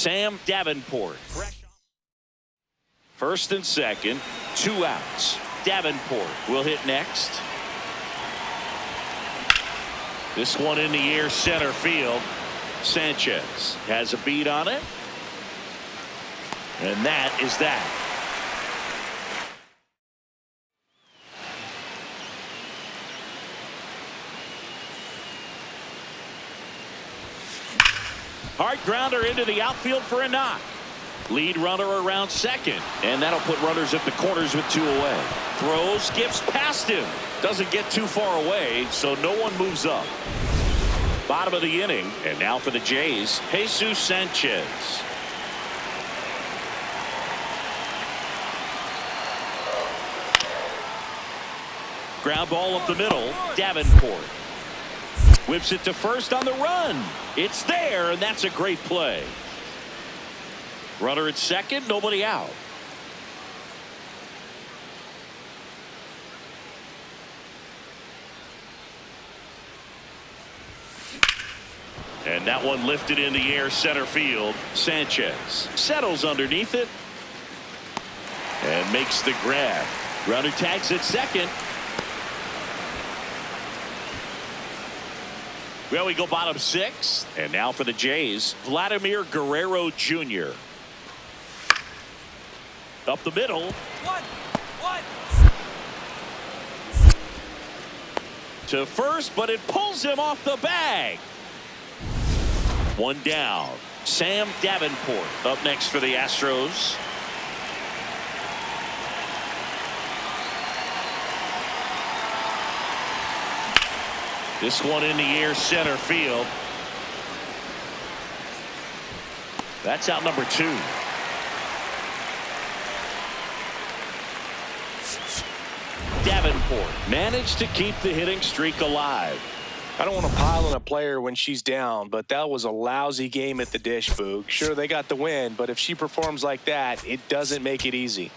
Sam Davenport. First and second, 2 outs. Davenport will hit next. This one in the air, center field. Sanchez has a beat on it. And that is that. Hard grounder into the outfield for a knock. Lead runner around second, and that'll put runners at the corners with 2 away. Throws, skips past him. Doesn't get too far away, so no one moves up. Bottom of the inning, and now for the Jays, Jesus Sanchez. Ground ball up the middle, Davenport. Whips it to first on the run. It's there, and that's a great play. Runner at second, nobody out. And that one lifted in the air, center field. Sanchez settles underneath it and makes the grab. Runner tags at second. Well, we go bottom 6, and now for the Jays, Vladimir Guerrero Jr. Up the middle. One. To first, but it pulls him off the bag. 1 down. Sam Davenport up next for the Astros. This one in the air, center field. That's out number 2. Davenport managed to keep the hitting streak alive. I don't want to pile on a player when she's down, but that was a lousy game at the dish, Boog. Sure, they got the win, but if she performs like that, it doesn't make it easy.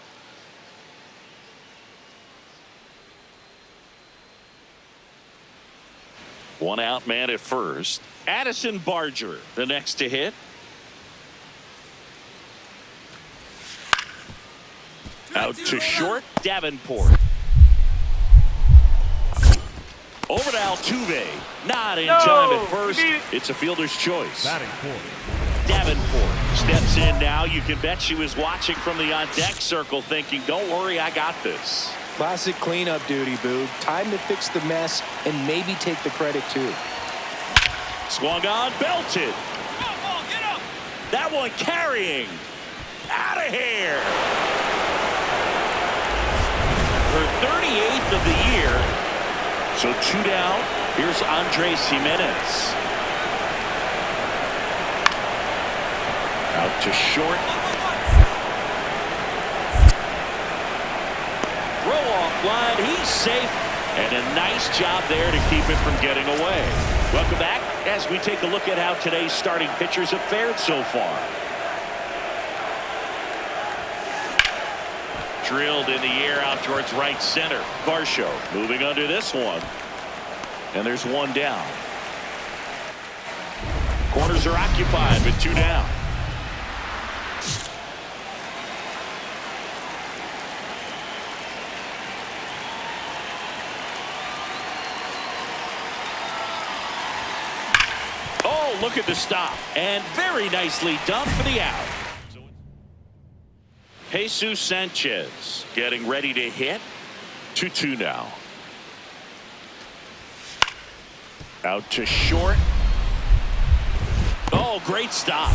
One out man at first. Addison Barger, the next to hit. Out to short, Davenport. Over to Altuve. Not in time at first. It's a fielder's choice. Davenport steps in now. You can bet she was watching from the on-deck circle thinking, don't worry, I got this. Classic cleanup duty, Boog. Time to fix the mess and maybe take the credit, too. Swung on, belted. Get up. That one carrying. Out of here. Her 38th of the year. So 2 down. Here's Andres Jimenez. Out to short. Throw off line. He's safe. And a nice job there to keep it from getting away. Welcome back as we take a look at how today's starting pitchers have fared so far. Drilled in the air out towards right center. Varsho moving under this one. And there's 1 down. Corners are occupied with 2 down. Oh, look at the stop. And very nicely done for the out. Jesus Sanchez getting ready to hit. 2-2 now. Out to short. Oh, great stop.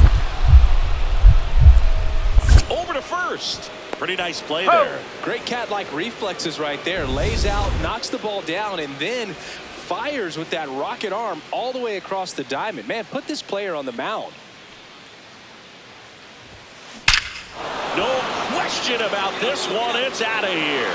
Over to first. Pretty nice play there. Great cat-like reflexes right there. Lays out, knocks the ball down, and then fires with that rocket arm all the way across the diamond. Man, put this player on the mound. No question about this one. It's out of here.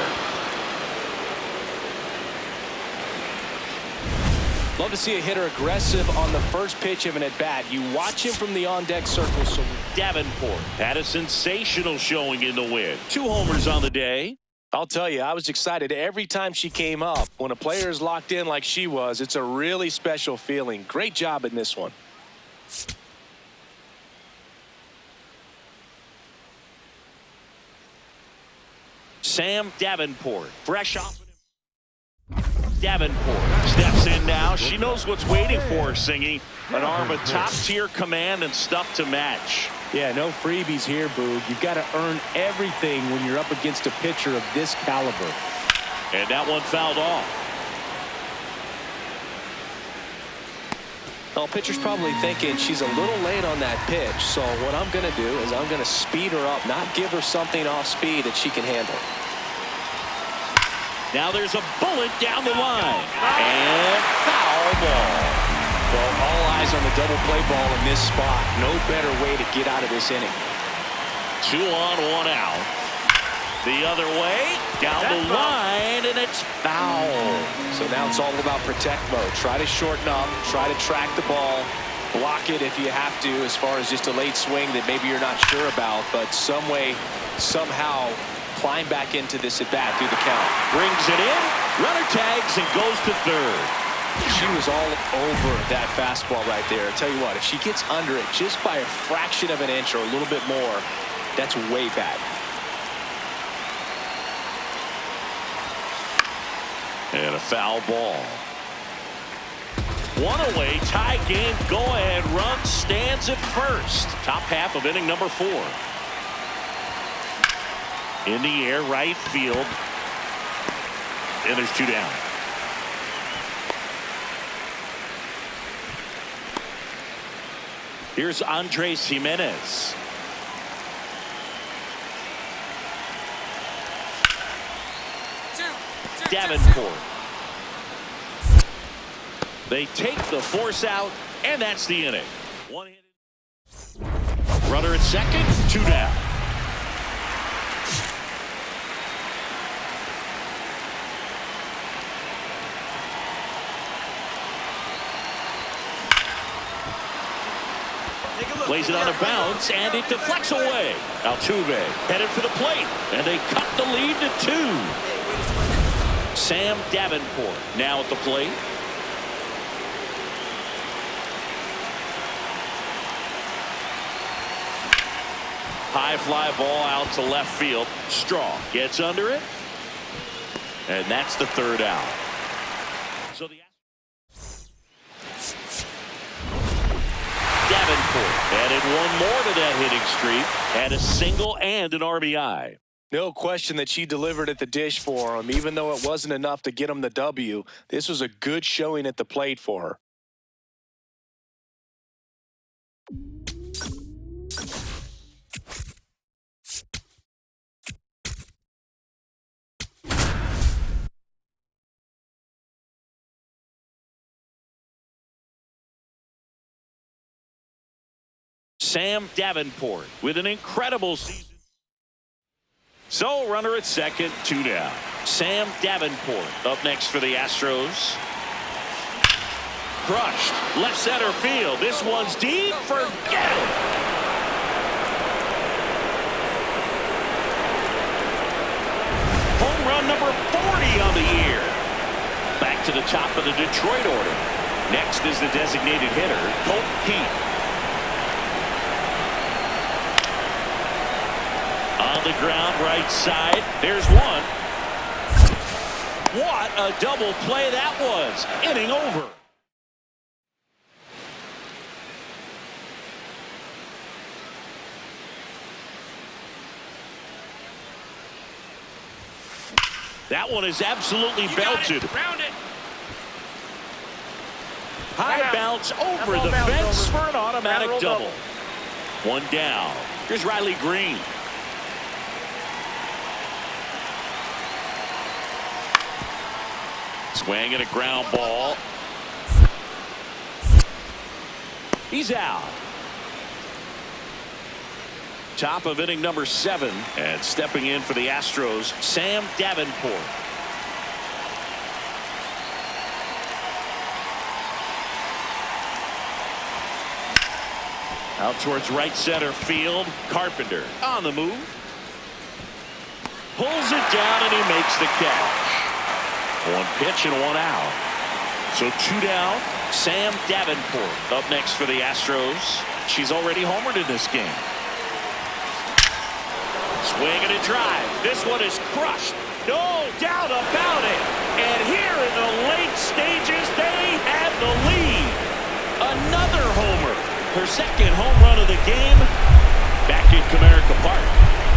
Love to see a hitter aggressive on the first pitch of an at-bat. You watch him from the on-deck circle. So Davenport had a sensational showing in the win. 2 homers on the day. I'll tell you, I was excited every time she came up. When a player is locked in like she was, it's a really special feeling. Great job in this one. Sam Davenport, fresh off. Davenport steps in now. She knows what's waiting for her, singing. An arm with top-tier command and stuff to match. Yeah, no freebies here, Boog. You've got to earn everything when you're up against a pitcher of this caliber. And that one fouled off. Well, pitcher's probably thinking she's a little late on that pitch, so what I'm going to do is I'm going to speed her up, not give her something off speed that she can handle. Now there's a bullet down the line. And foul ball. Well, all eyes on the double play ball in this spot. No better way to get out of this inning. 2 on, 1 out. The other way, down the line, and it's foul. So now it's all about protect mode. Try to shorten up, try to track the ball, block it if you have to, as far as just a late swing that maybe you're not sure about, but some way, somehow, climb back into this at bat through the count. Brings it in, runner tags and goes to third. She was all over that fastball right there. I tell you what, if she gets under it just by a fraction of an inch or a little bit more, that's way bad. And a foul ball. 1 away, tie game, go ahead run stands at first. Top half of inning number 4. In the air, right field. And there's 2 down. Here's Andres Jimenez. Davenport. They take the force out, and that's the inning. One-handed. Runner at second, 2 down. Plays it on a bounce, and it deflects away. Altuve headed for the plate, and they cut the lead to 2. Sam Davenport now at the plate. High fly ball out to left field. Straw gets under it, and that's the 3rd out. So the Davenport added 1 more to that hitting streak, had a single and an RBI. No question that she delivered at the dish for him, even though it wasn't enough to get him the W. This was a good showing at the plate for her. Sam Davenport with an incredible season. So runner at second, 2 down. Sam Davenport up next for the Astros. Crushed left center field. This one's deep. Forget it. Home run number 40 on the year. Back to the top of the Detroit order. Next is the designated hitter, Colt Keith. On the ground, right side. There's one. What a double play that was. Inning over. That one is absolutely belted. Round it. High bounce over the fence for an automatic double. 1 down. Here's Riley Green. Swing and a ground ball. He's out. Top of inning number 7, and stepping in for the Astros, Sam Davenport. Out towards right center field. Carpenter on the move. Pulls it down, and he makes the catch. 1 pitch and 1 out. So 2 down. Sam Davenport up next for the Astros. She's already homered in this game. Swing and a drive. This one is crushed. No doubt about it. And here in the late stages, they have the lead. Another homer. Her second home run of the game. Back in Comerica Park.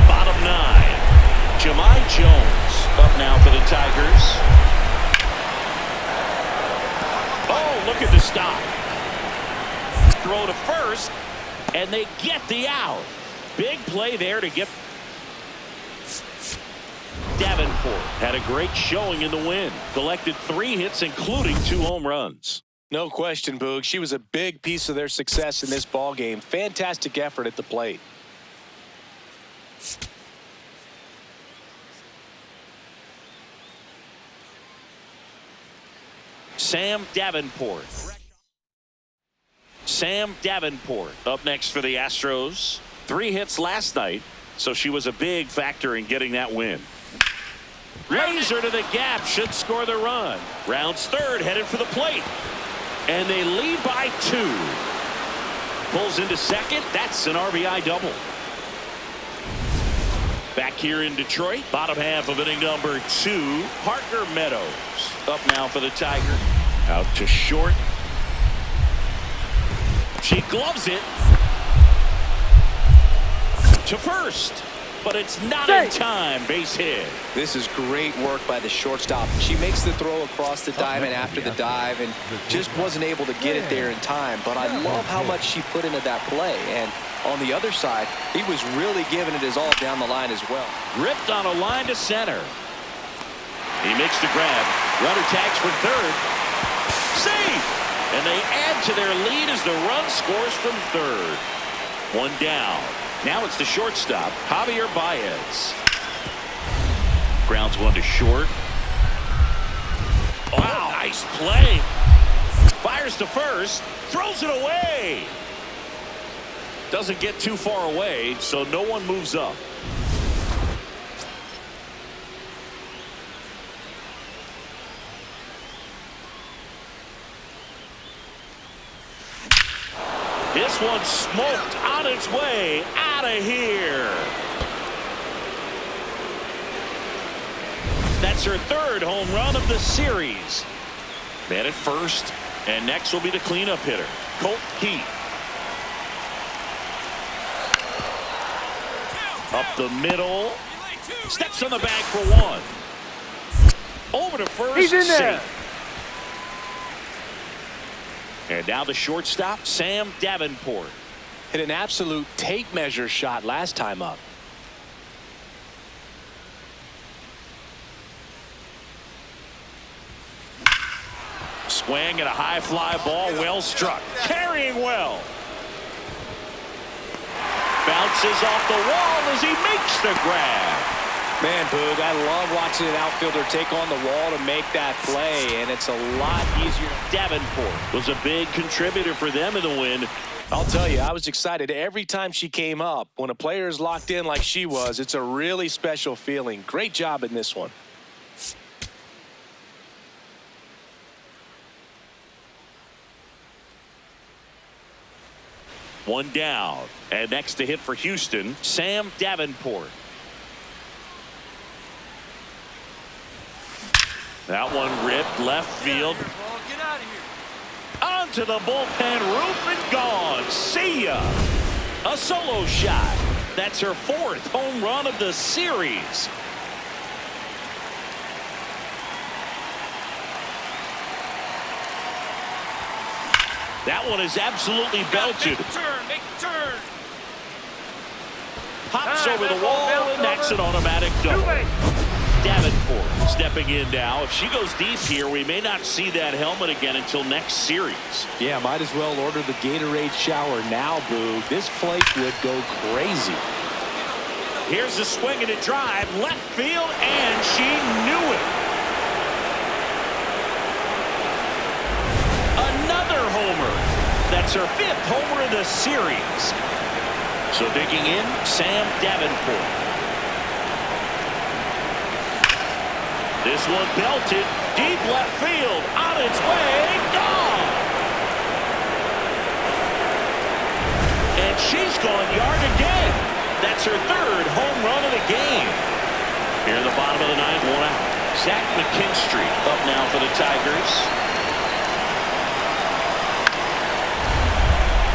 Bottom 9. Jemai Jones up now for the Tigers. Oh, look at the stop. Throw to first, and they get the out. Big play there to get. Davenport had a great showing in the win. Collected 3 hits, including 2 home runs. No question, Boog. She was a big piece of their success in this ball game. Fantastic effort at the plate. Sam Davenport. Sam Davenport up next for the Astros. 3 hits last night, so she was a big factor in getting that win. Laser to the gap, should score the run. Rounds third, headed for the plate. And they lead by 2. Pulls into second. That's an RBI double. Back here in Detroit, bottom half of inning number 2. Parker Meadows up now for the Tiger. Out to short. She gloves it to first, but it's not in time. Base hit. This is great work by the shortstop. She makes the throw across the diamond after the dive and just wasn't able to get it there in time. But I love how much she put into that play. And on the other side, he was really giving it his all down the line as well. Ripped on a line to center. He makes the grab. Runner tags for third. Safe! And they add to their lead as the run scores from third. 1 down. Now it's the shortstop, Javier Baez. Grounds 1 to short. Wow, nice play. Fires to first, throws it away. Doesn't get too far away, so no one moves up. This one smoked on its way out of here. That's her 3rd home run of the series. Man at first, and next will be the cleanup hitter, Colt Keith. Up the middle, steps on the bag for 1. Over to first. He's in there. Safe. And now the shortstop, Sam Davenport. Hit an absolute tape measure shot last time up. Swing and a high fly ball, well struck. Carrying well. Bounces off the wall as he makes the grab. Man, Boog, I love watching an outfielder take on the wall to make that play, and it's a lot easier. Davenport was a big contributor for them in the win. I'll tell you, I was excited every time she came up. When a player is locked in like she was, it's a really special feeling. Great job in this one. One down. And next to hit for Houston, Sam Davenport. That one ripped left field. Get out of here. Onto the bullpen roof and gone. See ya. A solo shot. That's her 4th home run of the series. That one is absolutely belted. Make the turn. Make the turn. Pops over the wall, and that's an automatic double. Davenport stepping in now. If she goes deep here, we may not see that helmet again until next series. Yeah, might as well order the Gatorade shower now, Boo. This plate would go crazy. Here's a swing and a drive, left field, and she knew it. Another homer. That's her 5th homer of the series. So digging in, Sam Davenport. This one belted, deep left field, on its way, gone! And she's gone yard again. That's her third home run of the game. Here in the bottom of the ninth, 1 out. Zach McKinstry up now for the Tigers.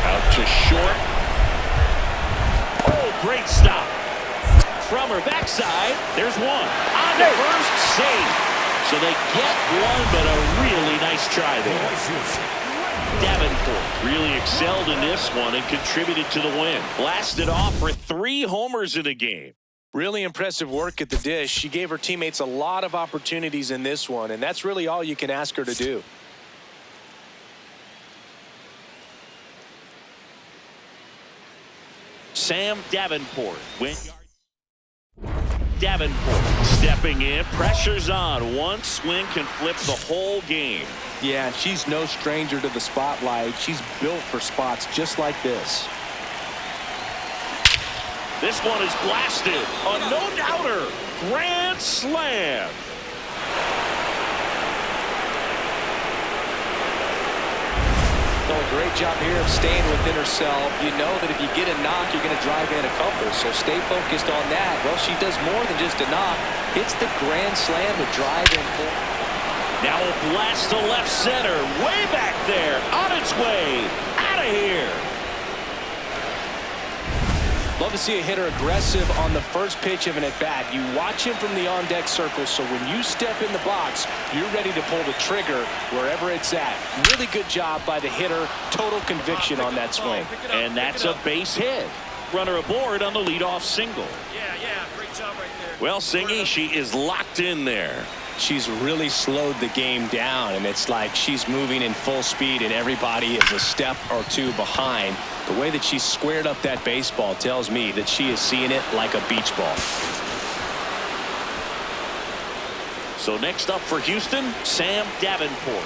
Out to short. Oh, great stop. From her backside, there's one. On to first, save. So they get one, but a really nice try there. Davenport really excelled in this one and contributed to the win. Blasted off for 3 homers in the game. Really impressive work at the dish. She gave her teammates a lot of opportunities in this one, and that's really all you can ask her to do. Sam Davenport went. Davenport stepping in, pressure's on. One swing can flip the whole game. Yeah, she's no stranger to the spotlight. She's built for spots just like this. This one is blasted. A no-doubter. Grand slam. Great job here of staying within herself. You know that if you get a knock, you're going to drive in a couple. So stay focused on that. Well, she does more than just a knock. Hits the grand slam to drive in. Now a blast to left center. Way back there. On its way. Out of here. Love to see a hitter aggressive on the first pitch of an at-bat. You watch him from the on-deck circle, so when you step in the box, you're ready to pull the trigger wherever it's at. Really good job by the hitter. Total conviction on that swing. And that's a base hit. Runner aboard on the leadoff single. Yeah, great job right there. Well, Singy, she is locked in there. She's really slowed the game down, and it's like she's moving in full speed, and everybody is a step or two behind. The way that she squared up that baseball tells me that she is seeing it like a beach ball. So next up for Houston, Sam Davenport.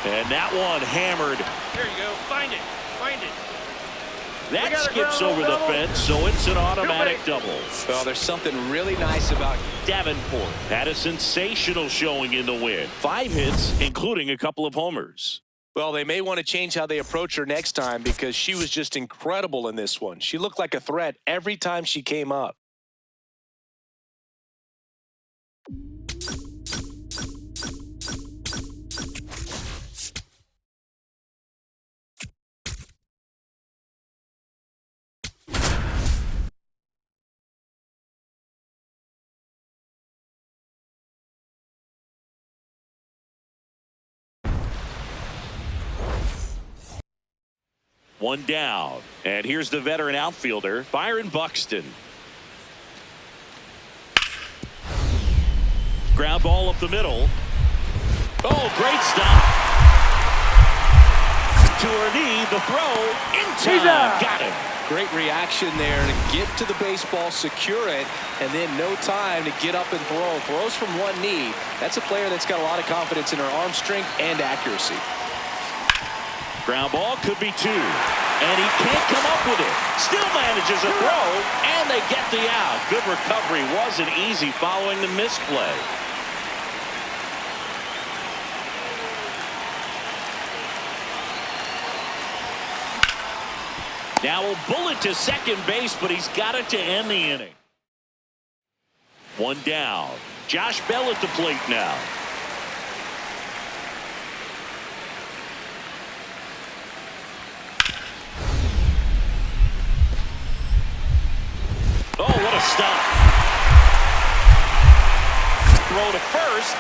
And that one hammered. There you go. Find it. Find it. That skips over the fence, so it's an automatic double. Well, there's something really nice about Davenport. Had a sensational showing in the win. 5 hits, including a couple of homers. Well, they may want to change how they approach her next time because she was just incredible in this one. She looked like a threat every time she came up. One down. And here's the veteran outfielder, Byron Buxton. Ground ball up the middle. Oh, great stop. To her knee, the throw in time. Got him. Great reaction there to get to the baseball, secure it, and then no time to get up and throw. Throws from one knee. That's a player that's got a lot of confidence in her arm strength and accuracy. Ground ball could be 2. And he can't come up with it. Still manages a throw, and they get the out. Good recovery. Wasn't easy following the misplay. Now a bullet to second base, but he's got it to end the inning. One down. Josh Bell at the plate now. Oh, what a stop. Throw to first.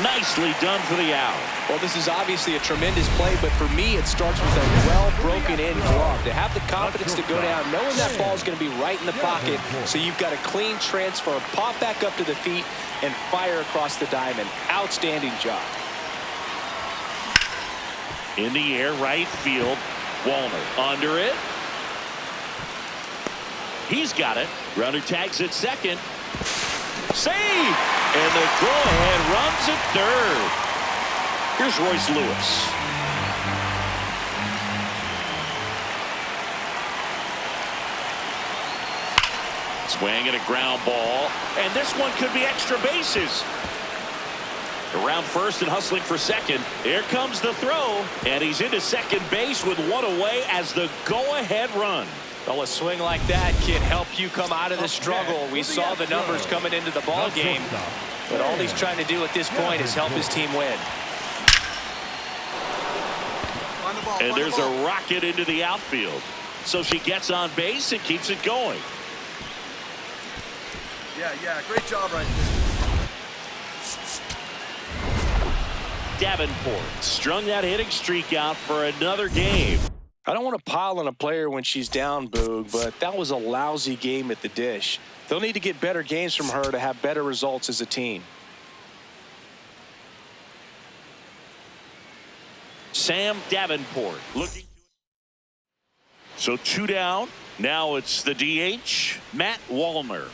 Nicely done for the out. Well, this is obviously a tremendous play, but for me, it starts with a well-broken-in glove. To have the confidence to go down, knowing that ball is going to be right in the pocket, so you've got a clean transfer, pop back up to the feet, and fire across the diamond. Outstanding job. In the air, right field. Wallner under it. He's got it. Runner tags at second. Save! And the go-ahead runs at third. Here's Royce Lewis. Swing and a ground ball. And this one could be extra bases. Around first and hustling for second. Here comes the throw, and he's into second base with one away as the go-ahead run. Well, a swing like that can help you come out of the struggle. We saw the numbers coming into the ball game, but all he's trying to do at this point is help his team win. And there's a rocket into the outfield. So she gets on base and keeps it going. Yeah, great job right there. Davenport strung that hitting streak out for another game. I don't want to pile on a player when she's down, Boog, but that was a lousy game at the dish. They'll need to get better games from her to have better results as a team. Sam Davenport looking. So 2 down. Now it's the DH, Matt Wallner.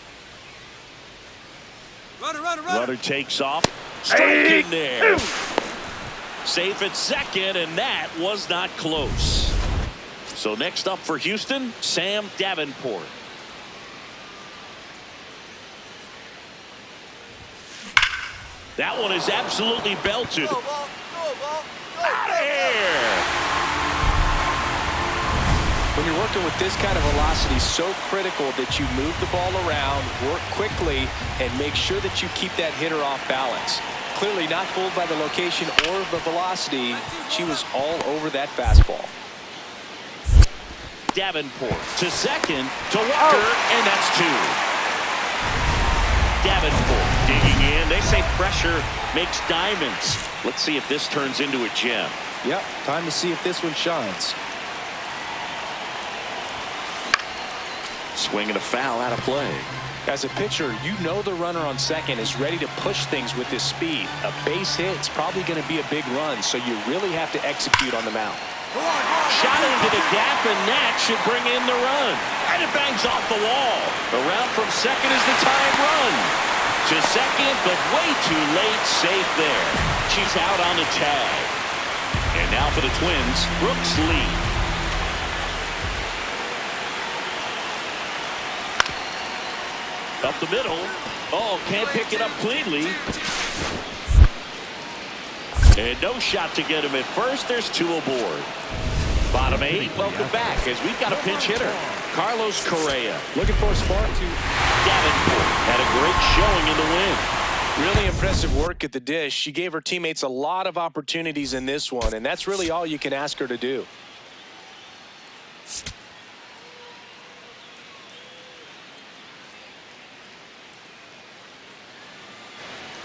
Runner takes off. Strike in there. Safe at second, and that was not close. So next up for Houston, Sam Davenport. That one is absolutely belted. Go, ball. Out of here. When you're working with this kind of velocity, so critical that you move the ball around, work quickly, and make sure that you keep that hitter off balance. Clearly not fooled by the location or the velocity. She was all over that fastball. Davenport to second to Walker, and that's 2. Davenport digging in. They say pressure makes diamonds. Let's see if this turns into a gem. Yep, time to see if this one shines. Swing and a foul out of play. As a pitcher, you know the runner on second is ready to push things with his speed. A base hit is probably going to be a big run, so you really have to execute on the mound. Shot into the gap, and that should bring in the run. And it bangs off the wall. Around from second is the tying run. To second, but way too late. Safe there. She's out on the tag. And now for the Twins, Brooks Lee. Up the middle. Oh, can't pick it up cleanly. And no shot to get him at first. There's 2 aboard. Bottom 8, welcome back as we've got a pinch hitter. Carlos Correa. Looking for a spark to Davenport had a great showing in the win. Really impressive work at the dish. She gave her teammates a lot of opportunities in this one, and that's really all you can ask her to do.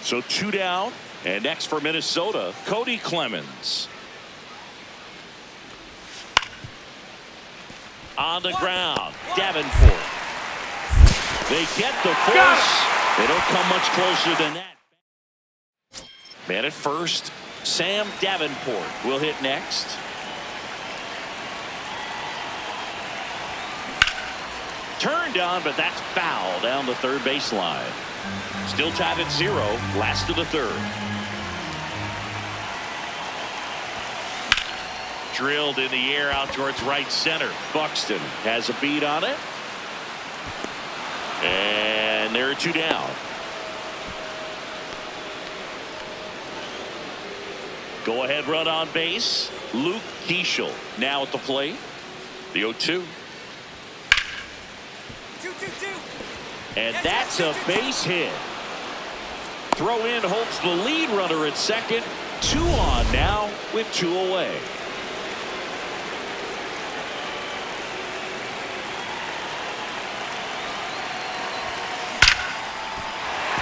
So 2 down, and next for Minnesota, Cody Clemens. On the ground, Davenport. They get the force. They don't come much closer than that. Man at first, Sam Davenport will hit next. Turned on, but that's foul down the third baseline. Still tied at 0, last of the third. Drilled in the air out towards right center. Buxton has a beat on it. And there are 2 down. Go ahead run on base. Luke Keeschel now at the plate. The 0-2. And that's a base hit. Throw in holds the lead runner at second. 2 on now with 2 away.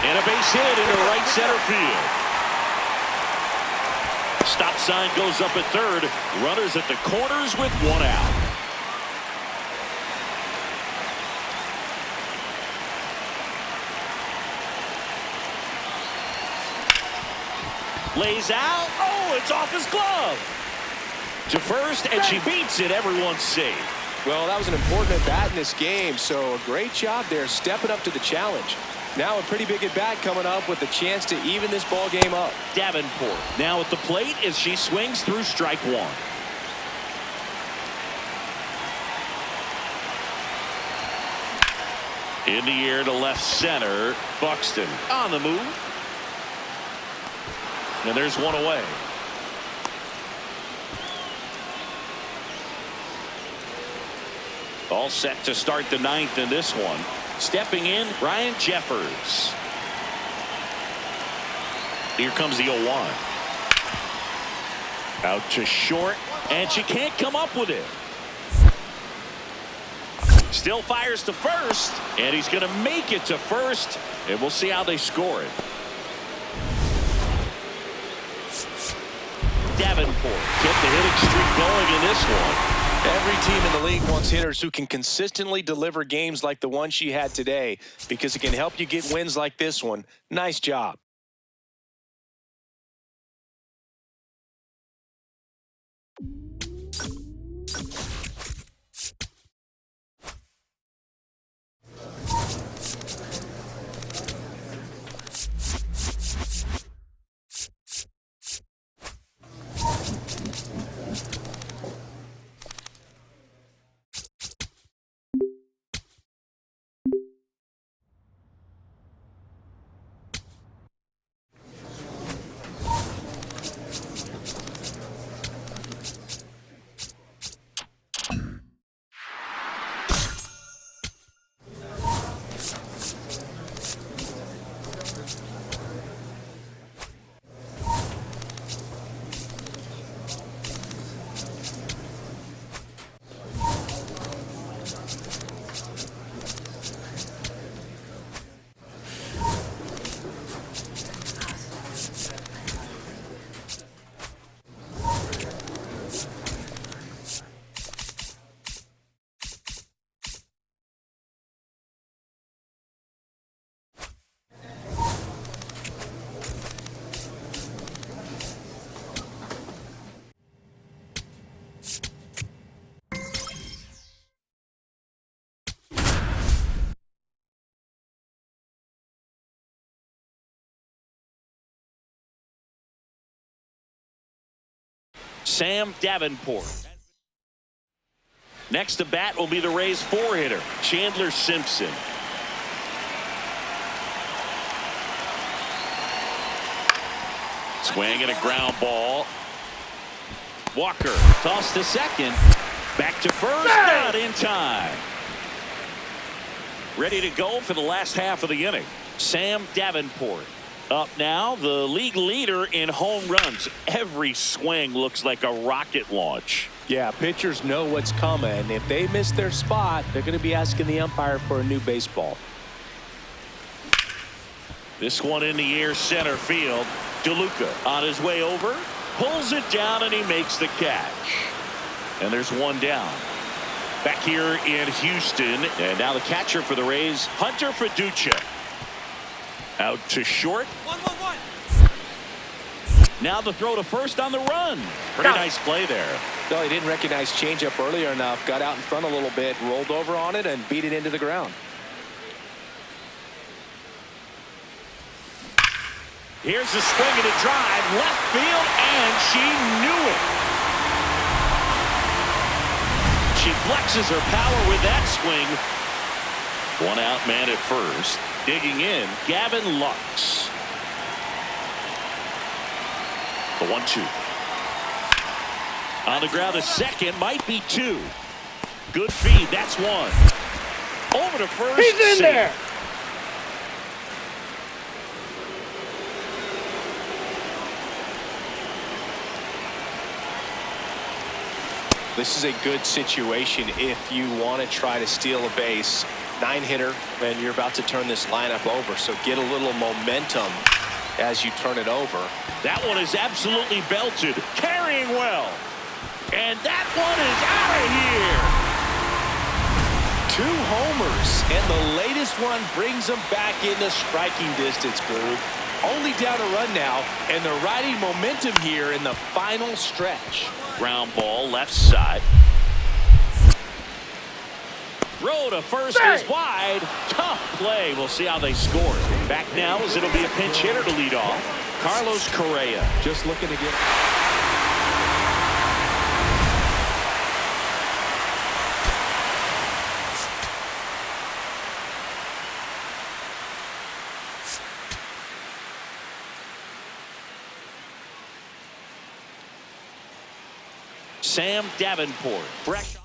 And a base hit into right center field. Stop sign goes up at third. Runners at the corners with 1 out. Lays out. Oh, it's off his glove. To first, and she beats it. Everyone's safe. Well, that was an important at-bat in this game, so a great job there stepping up to the challenge. Now a pretty big at-bat coming up with a chance to even this ball game up. Davenport now at the plate as she swings through strike 1. In the air to left center. Buxton on the move. And there's one away. All set to start the ninth in this one. Stepping in, Ryan Jeffers. Here comes the 0-1. Out to short, and she can't come up with it. Still fires to first, and he's going to make it to first, and we'll see how they score it. Davenport kept the hitting streak going in this one. Every team in the league wants hitters who can consistently deliver games like the one she had today, because it can help you get wins like this one. Nice job. Sam Davenport. Next to bat will be the Rays' 4-hitter, Chandler Simpson. Swing and a ground ball. Walker tossed to second. Back to first, not in time. Ready to go for the last half of the inning. Sam Davenport. Up now, the league leader in home runs. Every swing looks like a rocket launch. Yeah, pitchers know what's coming. If they miss their spot, they're going to be asking the umpire for a new baseball. This one in the air, center field. DeLuca on his way over, pulls it down, and he makes the catch. And there's one down. Back here in Houston, and now the catcher for the Rays, Hunter Fiducia. Out to short. 1-1-1. Now the throw to first on the run. Pretty nice play there. No, he didn't recognize changeup earlier enough. Got out in front a little bit, rolled over on it, and beat it into the ground. Here's a swing and a drive, left field, and she knew it. She flexes her power with that swing. One out man at first. Digging in, Gavin Lux. The 1-2. On the ground, a second, might be two. Good feed, that's one. Over to first. He's in there. This is a good situation if you want to try to steal a base. 9-hitter, and you're about to turn this lineup over, so get a little momentum as you turn it over. That one is absolutely belted, carrying well. And that one is out of here. 2 homers, and the latest one brings them back into striking distance, Boog. Only down a run now, and they're riding momentum here in the final stretch. Ground ball, left side. Throw to first is wide. Tough play. We'll see how they score. Back now as it'll be a pinch hitter to lead off. Carlos Correa. Just looking to get... Sam Davenport. Fresh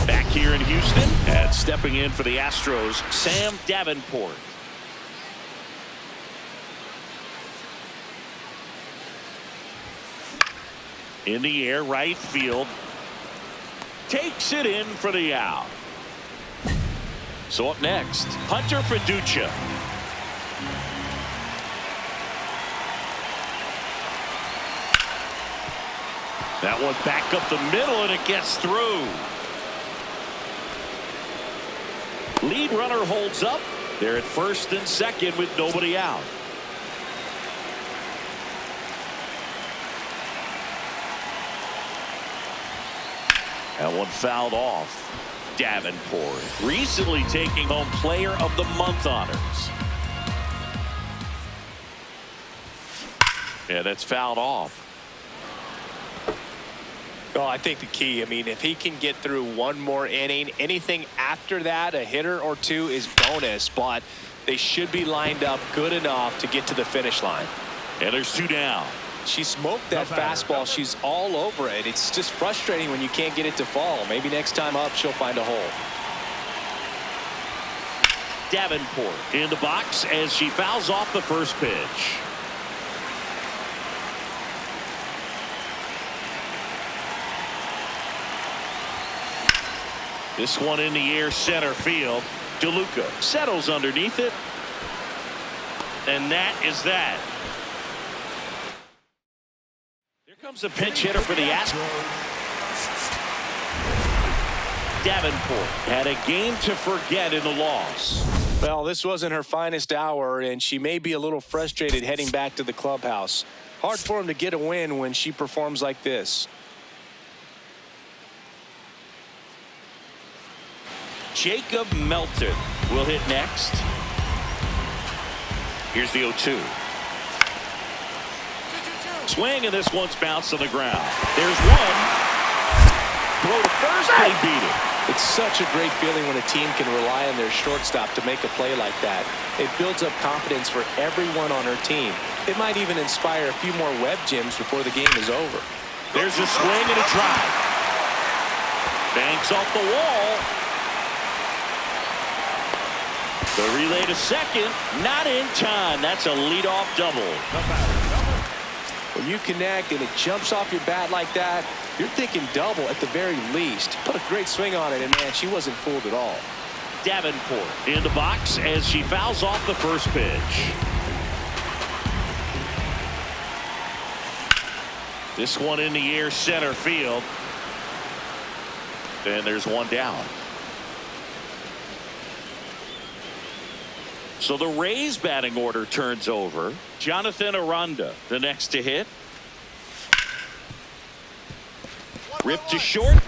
back here in Houston, and stepping in for the Astros, Sam Davenport. In the air, right field. Takes it in for the out. So up next, Hunter Fiducia. That one back up the middle, and it gets through. Lead runner holds up. They're at first and second with nobody out. That one fouled off. Davenport recently taking home Player of the Month honors. Yeah, that's fouled off. Well, I think the key, I mean, if he can get through one more inning, anything after that, a hitter or two is bonus, but they should be lined up good enough to get to the finish line. And there's two down. She smoked that fastball. She's all over it. It's just frustrating when you can't get it to fall. Maybe next time up, she'll find a hole. Davenport in the box as she fouls off the first pitch. This one in the air, center field. DeLuca settles underneath it. And that is that. Here comes a pinch hitter for the Astros. Davenport had a game to forget in the loss. Well, this wasn't her finest hour, and she may be a little frustrated heading back to the clubhouse. Hard for him to get a win when she performs like this. Jacob Melton will hit next. Here's the 0-2. Swing, and this one's bounced on the ground. There's one. Throw to first, they beat it. It's such a great feeling when a team can rely on their shortstop to make a play like that. It builds up confidence for everyone on her team. It might even inspire a few more web gems before the game is over. There's a swing and a drive. Banks off the wall. The relay to second, not in time. That's a leadoff double. When you connect and it jumps off your bat like that, you're thinking double at the very least. Put a great swing on it, and man, she wasn't fooled at all. Davenport in the box as she fouls off the first pitch. This one in the air, center field. And there's one down. So the Rays batting order turns over. Jonathan Aranda, the next to hit. Ripped to short.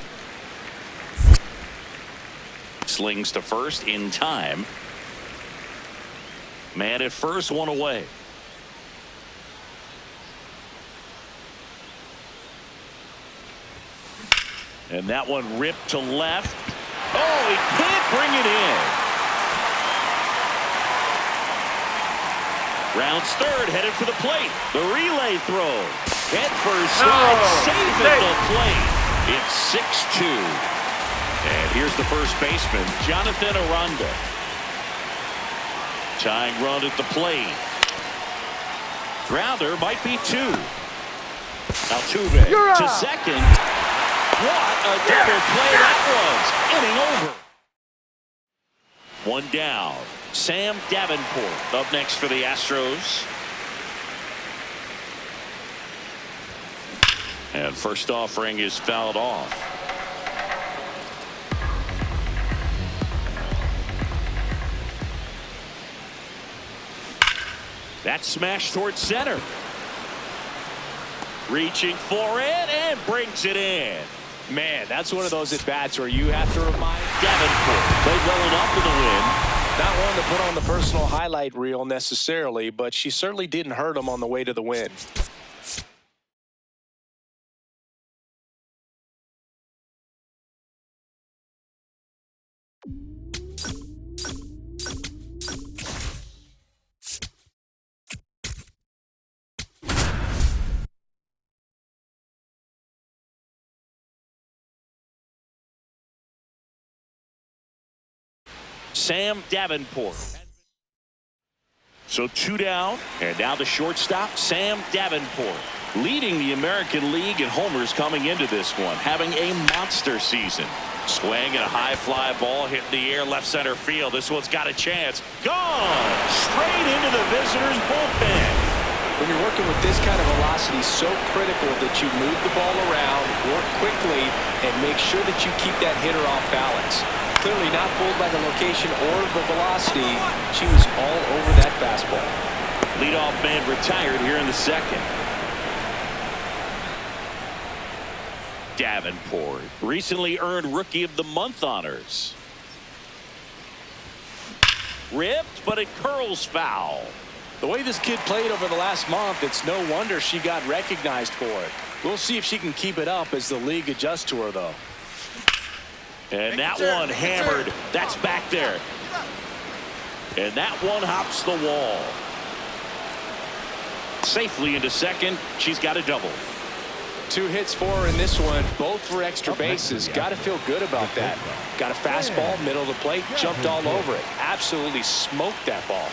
Slings to first in time. Man at first, one away. And that one ripped to left. Oh, he can't bring it in. Rounds third, headed for the plate. The relay throw. Head first slide, safe at the plate. It's 6-2. And here's the first baseman, Jonathan Aranda. Tying run at the plate. Grounder might be two. Altuve to second. What a double play that was. Inning over. One down. Sam Davenport up next for the Astros. And first offering is fouled off. That smash towards center. Reaching for it and brings it in. Man, that's one of those at-bats where you have to remind Davenport played well enough for the win. Not one to put on the personal highlight reel necessarily, but she certainly didn't hurt him on the way to the win. Sam Davenport. So 2 down, and now the shortstop, Sam Davenport, leading the American League in homers coming into this one, having a monster season. Swing and a high fly ball hit in the air, left center field. This one's got a chance. Gone! Straight into the visitors' bullpen. When you're working with this kind of velocity, so critical that you move the ball around, work quickly, and make sure that you keep that hitter off balance. Clearly not fooled by the location or the velocity. She was all over that fastball. Leadoff man retired here in the second. Davenport recently earned Rookie of the Month honors. Ripped, but it curls foul. The way this kid played over the last month, it's no wonder she got recognized for it. We'll see if she can keep it up as the league adjusts to her, though. And that one hammered. That's back there. And that one hops the wall. Safely into second. She's got a double. 2 hits for her in this one, both for extra bases. Got to feel good about that. Got a fastball, middle of the plate, jumped all over it. Absolutely smoked that ball.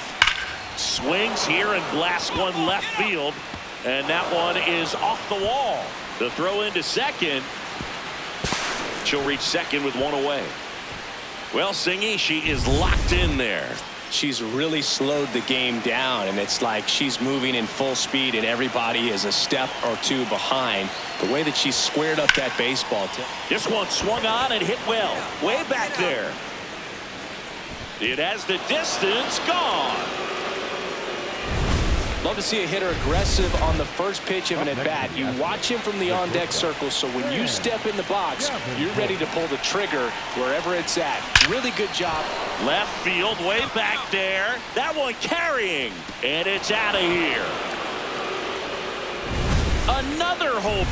Swings here and blasts one left field. And that one is off the wall. The throw into second. She'll reach second with 1 away. Well, Singy, she is locked in there. She's really slowed the game down, and it's like she's moving in full speed and everybody is a step or 2 behind. The way that she squared up that baseball. This one swung on and hit well. Way back there. It has the distance. Gone. Love to see a hitter aggressive on the first pitch of an at-bat. You watch him from the on-deck circle, so when you step in the box, you're ready to pull the trigger wherever it's at. Really good job. Left field, way back there. That one carrying, and it's out of here. Another home.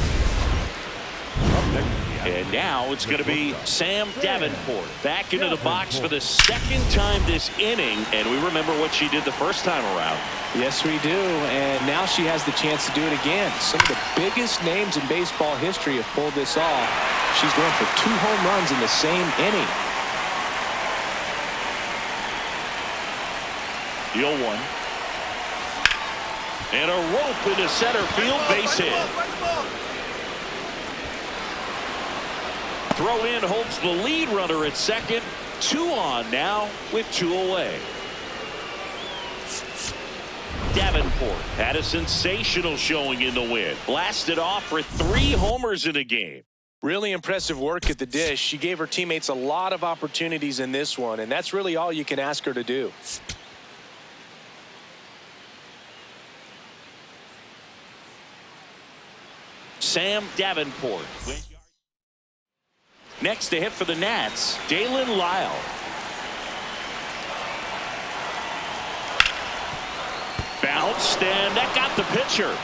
And now it's going to be Sam Davenport back into the box for the second time this inning. And we remember what she did the first time around. Yes, we do. And now she has the chance to do it again. Some of the biggest names in baseball history have pulled this off. She's going for 2 home runs in the same inning. The 0-1. And a rope into center field, base hit. Throw in holds the lead runner at second. 2 on now with 2 away. Davenport had a sensational showing in the win. Blasted off for 3 homers in a game. Really impressive work at the dish. She gave her teammates a lot of opportunities in this one, and that's really all you can ask her to do. Sam Davenport. Next to hit for the Nats, Dalen Lyle. Bounced, and that got the pitcher.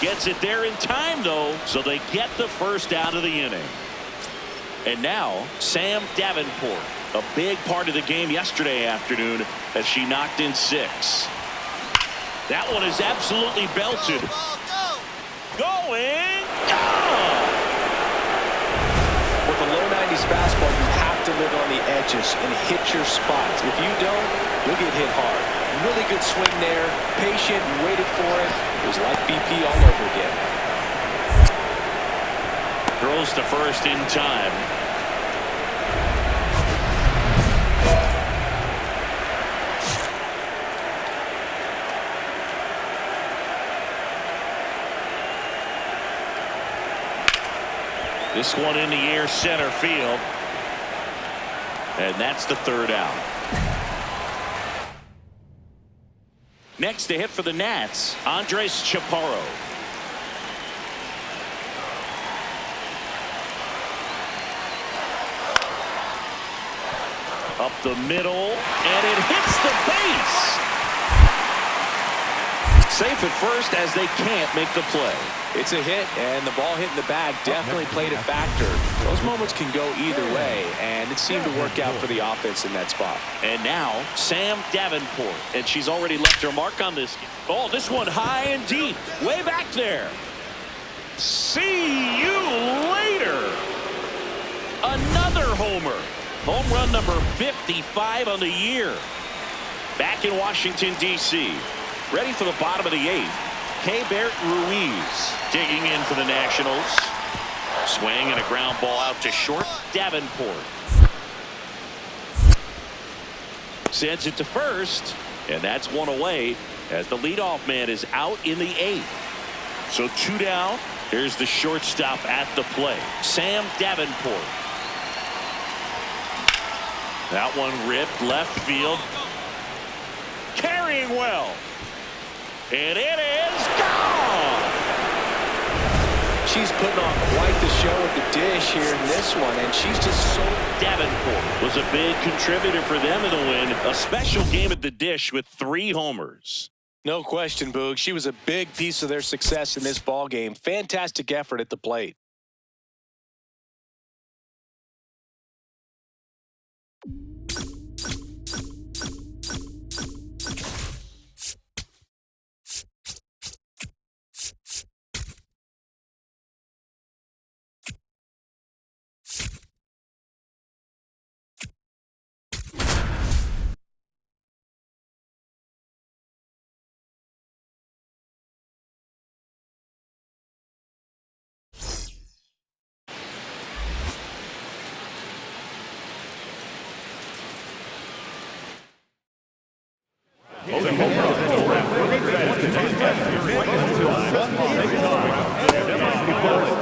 Gets it there in time, though, so they get the first out of the inning. And now, Sam Davenport, a big part of the game yesterday afternoon as she knocked in 6. That one is absolutely belted. Going, gone! With a low 90s fastball, you have to live on the edges and hit your spots. If you don't, you'll get hit hard. Really good swing there. Patient, waited for it. It was like BP all over again. Throws to first in time. This one in the air, center field. And that's the 3rd out. Next to hit for the Nats, Andres Chaparro. Up the middle, and it hits the base. Safe at first as they can't make the play. It's a hit, and the ball hitting the bag definitely played a factor. Those moments can go either way, and it seemed to work out for the offense in that spot. And now, Sam Davenport, and she's already left her mark on this. Oh, this one high and deep, way back there. See you later. Another homer. Home run number 55 on the year. Back in Washington, D.C. Ready for the bottom of the 8th. Keibert Ruiz digging in for the Nationals. Swing and a ground ball out to short. Davenport sends it to first, and that's one away as the leadoff man is out in the 8th. So 2 down. Here's the shortstop at the plate, Sam Davenport. That one ripped left field. Carrying well. And it is gone. She's putting on quite the show at the dish here in this one, and she's just so... Davenport was a big contributor for them in the win. A special game at the dish with 3 homers. No question, Boog. She was a big piece of their success in this ball game. Fantastic effort at the plate.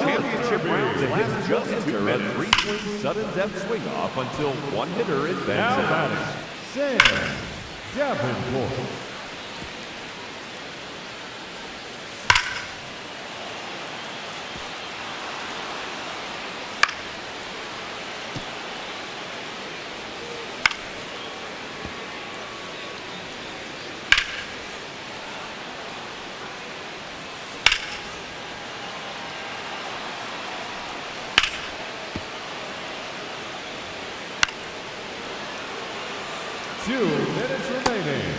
Championship rounds last just 2 minutes. 3-swing sudden death swing off until one hitter advances. Sam Davenport. Two minutes remaining.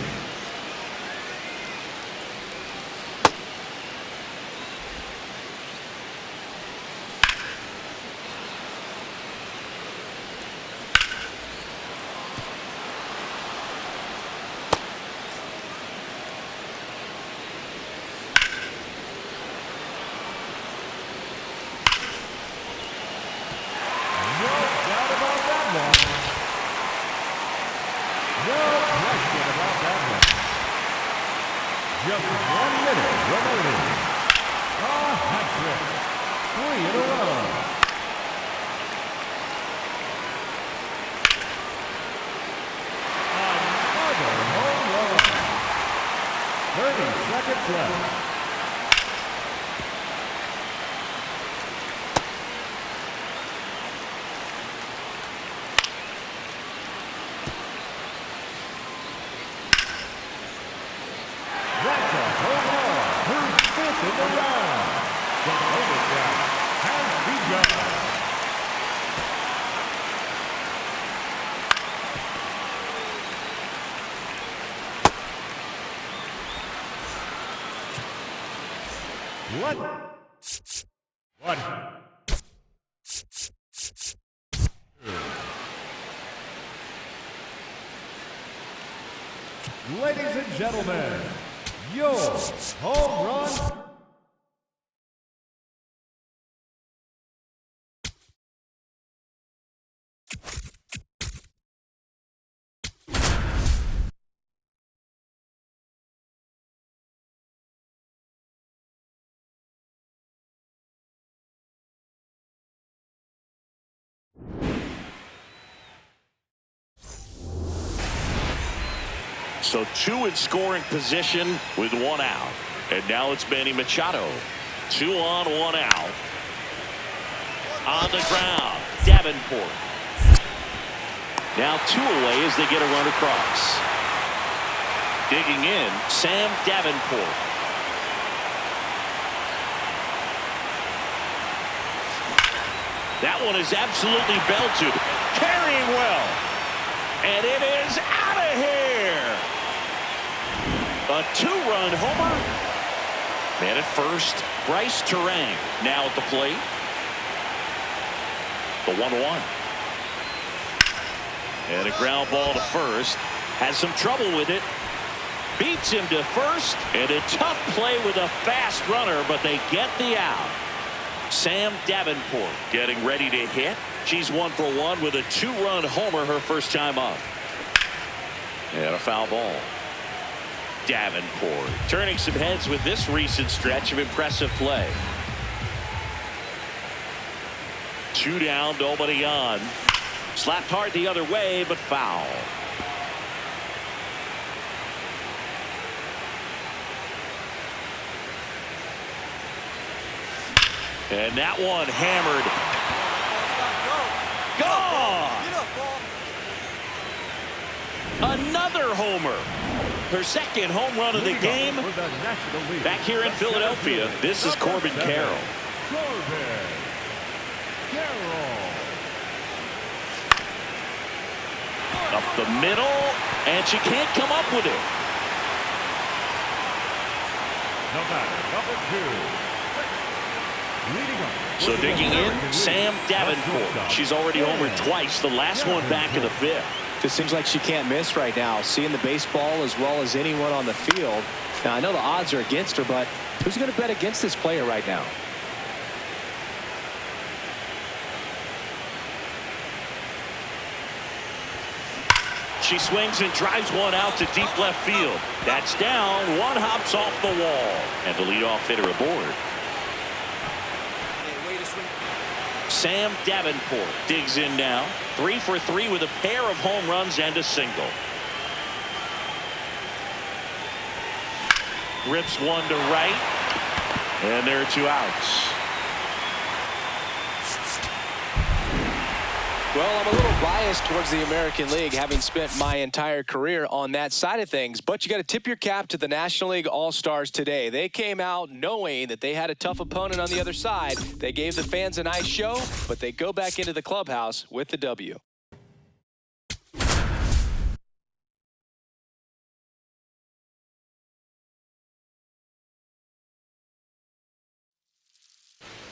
No doubt about that one. No question about that one. Just 1 minute remaining. A hat trick. 3 in a row. Another home run. 30 seconds left. That's a home run. Her 5th in the round. The overtime has begun. What? Ladies and gentlemen, your home run. So 2 in scoring position with 1 out. And now it's Manny Machado. 2 on, 1 out. On the ground, Davenport. Now 2 away as they get a run across. Digging in, Sam Davenport. That one is absolutely belted. Carrying well. And it is out of here. A 2-run homer. Man at first, Bryce Terang now at the plate. The 1-1. And a ground ball to first. Has some trouble with it. Beats him to first. And a tough play with a fast runner, but they get the out. Sam Davenport getting ready to hit. She's 1 for 1 with a 2-run homer her first time up. And a foul ball. Davenport turning some heads with this recent stretch of impressive play. 2 down, nobody on. Slapped hard the other way, but foul. And that one hammered. Gone! Another homer. Her second home run of the game. Back here in Philadelphia, this is Corbin Carroll. Up the middle, and she can't come up with it. So digging in, Sam Davenport. She's already homered twice, the last one back in the 5th. Just seems like she can't miss right now, seeing the baseball as well as anyone on the field. Now, I know the odds are against her, but who's going to bet against this player right now? She swings and drives one out to deep left field. That's down. One hops off the wall. And the leadoff hitter aboard. Sam Davenport digs in now. 3 for 3 with a pair of home runs and a single. Rips one to right. And there are 2 outs. Well, I'm a little biased towards the American League, having spent my entire career on that side of things. But you got to tip your cap to the National League All-Stars today. They came out knowing that they had a tough opponent on the other side. They gave the fans a nice show, but they go back into the clubhouse with the W.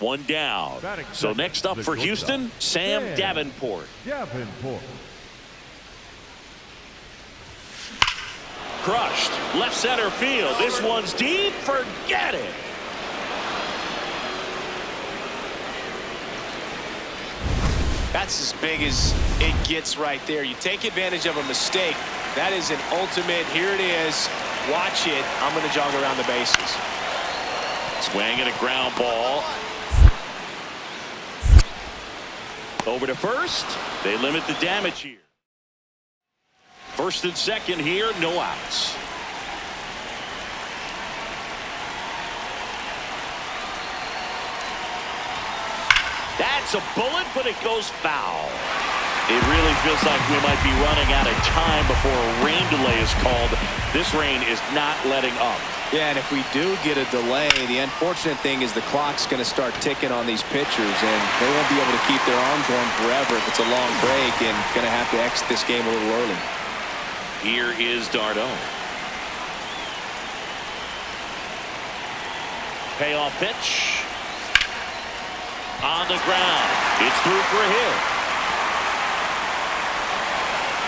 One down. So next up for Houston, Sam Davenport. Crushed. Left center field. This one's deep. Forget it. That's as big as it gets right there. You take advantage of a mistake. That is an ultimate. Here it is. Watch it. I'm going to jog around the bases. Swing and a ground ball. Over to first. They limit the damage here. First and second here, no outs. That's a bullet, but it goes foul. It really feels like we might be running out of time before a rain delay is called. This rain is not letting up. Yeah, and if we do get a delay, the unfortunate thing is the clock's going to start ticking on these pitchers, and they won't be able to keep their arms warm forever if it's a long break, and going to have to exit this game a little early. Here is Darno. Payoff pitch. On the ground. It's through for a hit.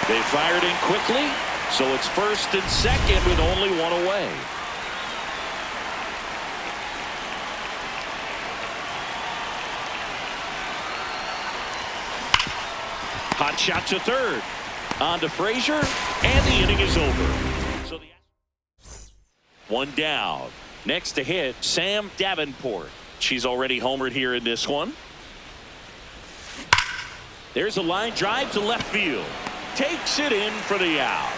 They fired in quickly, so it's first and second with only one away. Hot shot to third. On to Frazier, and the inning is over. So one down. Next to hit, Sam Davenport. She's already homered here in this one. There's a line drive to left field. Takes it in for the out.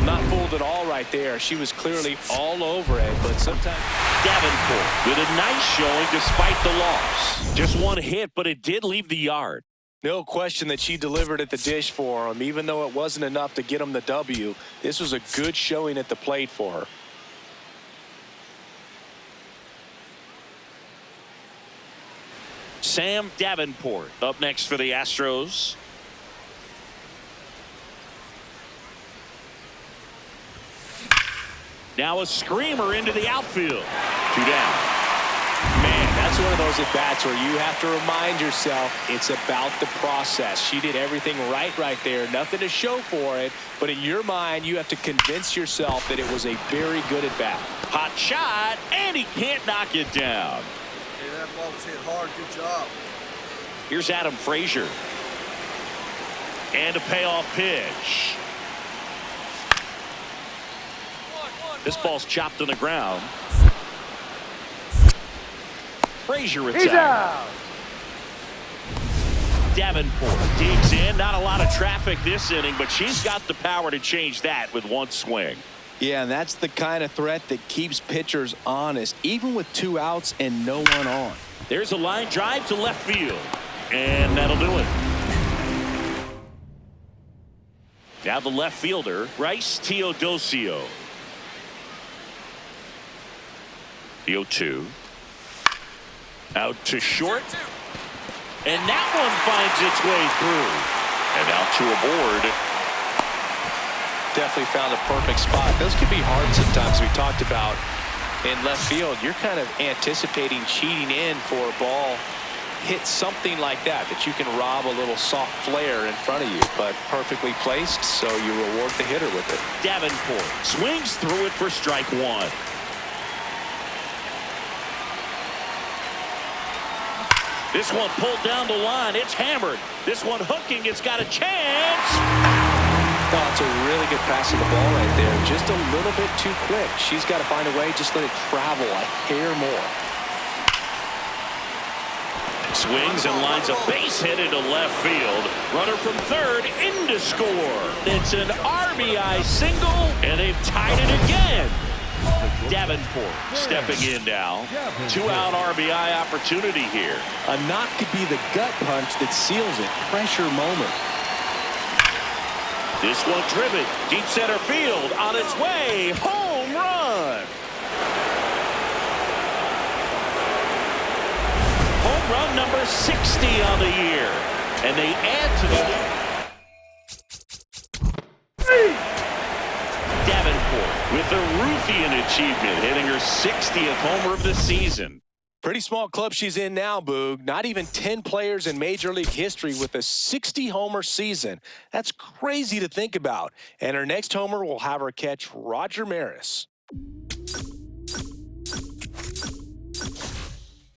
Not fooled at all right there. She was clearly all over it, but sometimes Davenport with a nice showing despite the loss. Just one hit, but it did leave the yard. no question that she delivered at the dish for him, even though it wasn't enough to get him the W. This was a good showing at the plate for her. Sam Davenport up next for the Astros. Now a screamer into the outfield. 2 down. Man, that's one of those at-bats where you have to remind yourself it's about the process. She did everything right there. Nothing to show for it. But in your mind, you have to convince yourself that it was a very good at-bat. Hot shot, and he can't knock it down. Hey, that ball was hit hard. Good job. Here's Adam Frazier. And a payoff pitch. This ball's chopped on the ground. Frazier attacks. Davenport digs in. Not a lot of traffic this inning, but she's got the power to change that with one swing. Yeah, and that's the kind of threat that keeps pitchers honest, even with 2 outs and no one on. There's a line drive to left field, and that'll do it. Now the left fielder, Bryce Teodosio. The 0-2. Out to short. And that one finds its way through. And out to a board. Definitely found a perfect spot. Those can be hard sometimes. We talked about in left field. You're kind of anticipating cheating in for a ball. Hit something like that you can rob a little soft flare in front of you, but perfectly placed, so you reward the hitter with it. Davenport swings through it for strike one. This one pulled down the line. It's hammered. This one hooking. It's got a chance. Oh, it's a really good pass of the ball right there. Just a little bit too quick. She's got to find a way. Just let it travel a hair more. Swings and lines a base hit into left field. Runner from third in to score. It's an RBI single, and they've tied it again. Davenport stepping in now. 2-out RBI opportunity here. A knock could be the gut punch that seals it. Pressure moment. This one driven deep center field on its way. Home run. Home run number 60 on the year. And they add to the Davenport with a Ruthian achievement, hitting her 60th homer of the season. Pretty small club she's in now, Boog. Not even 10 players in Major League history with a 60-homer season. That's crazy to think about. And her next homer will have her catch Roger Maris.